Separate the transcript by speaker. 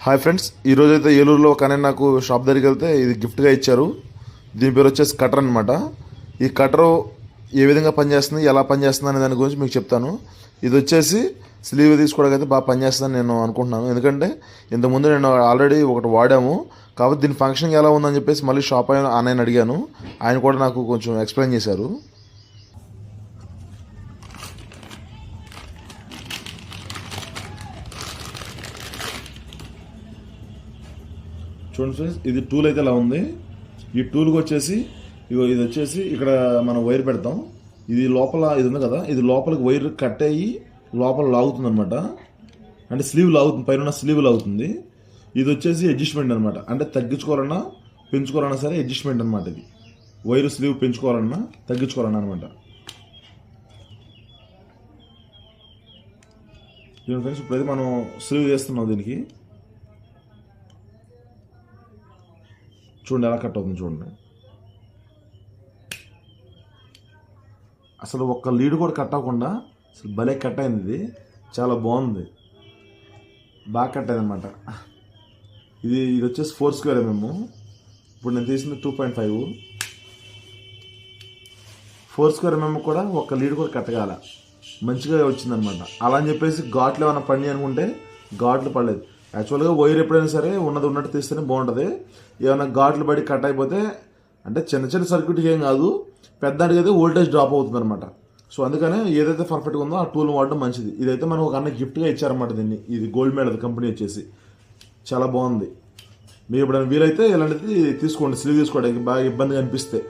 Speaker 1: Hi friends, ఈరోజు అయితే ఏలూరులో ఒక ఆయన నాకు షాప్ దగ్గరికి వెళ్తే ఇది గిఫ్ట్గా ఇచ్చారు. దీని పేరు వచ్చేసి కటర్ అనమాట. ఈ కటరు ఏ విధంగా పనిచేస్తుంది, ఎలా పనిచేస్తుంది అనే దాని గురించి మీకు చెప్తాను. ఇది వచ్చేసి స్లీవ్ తీసుకోవడానికి అయితే బాగా పనిచేస్తుందని నేను అనుకుంటున్నాను. ఎందుకంటే ఇంతకుముందు నేను ఆల్రెడీ ఒకటి వాడాము. కాబట్టి దీని ఫంక్షన్ ఎలా ఉందని చెప్పేసి మళ్ళీ షాప్ ఆయన అడిగాను. ఆయన కూడా నాకు కొంచెం ఎక్స్ప్లెయిన్ చేశారు. చూడండి ఫ్రెండ్స్, ఇది టూల్ అయితే ఇలా ఉంది. ఈ టూల్కి వచ్చేసి ఇది వచ్చేసి ఇక్కడ మనం వైర్ పెడతాం. ఇది లోపల ఇది ఉంది కదా, ఇది లోపలికి వైర్ కట్ అయ్యి లోపల లాగుతుంది అనమాట. అంటే స్లీవ్ లాగుతుంది, పైన స్లీవ్ లాగుతుంది. ఇది వచ్చేసి అడ్జస్ట్మెంట్ అనమాట. అంటే తగ్గించుకోవాలన్నా పెంచుకోవాలన్నా సరే అడ్జస్ట్మెంట్ అనమాట. ఇది వైర్ స్లీవ్ పెంచుకోవాలన్నా తగ్గించుకోవాలన్నా అనమాట. చూడండి ఫ్రెండ్స్, ఇప్పుడైతే మనం స్లీవ్ చేస్తున్నాం. దీనికి చూడండి ఎలా కట్ అవుతుంది. చూడండి, అసలు ఒక్క లీడ్ కూడా కట్ అవ్వకుండా అసలు భలే కట్ అయింది. ఇది చాలా బాగుంది, బాగా కట్ అయింది అనమాట. ఇది వచ్చేసి 4 స్క్వేర్ మేము ఇప్పుడు నేను తీసింది 2.5. 4 స్క్వేర్ కూడా ఒక్క లీడ్ కూడా కట్టగాల, మంచిగా వచ్చిందనమాట. అలా అని చెప్పేసి ఘాట్లు ఏమైనా పడి అనుకుంటే ఘాట్లు పడలేదు. యాక్చువల్గా వైర్ ఎప్పుడైనా సరే ఉన్నట్టు తీస్తేనే బాగుంటుంది. ఏమైనా ఘాట్లు పడి కట్ అయిపోతే అంటే చిన్న సర్క్యూట్కి ఏం కాదు, పెద్దానికి అయితే వోల్టేజ్ డ్రాప్ అవుతుంది అనమాట. సో అందుకనే ఏదైతే పర్ఫెక్ట్గా ఉందో ఆ టూల్ వాడడం మంచిది. ఇదైతే మనం ఒక అన్న గిఫ్ట్గా ఇచ్చారన్నమాట. దీన్ని ఇది గోల్డ్ మెడల్ కంపెనీ వచ్చేసి చాలా బాగుంది. మీరు ఎప్పుడైనా వీలైతే ఇలాంటిది తీసుకోండి, స్లీవ్ తీసుకోవడానికి బాగా ఇబ్బందిగా అనిపిస్తే.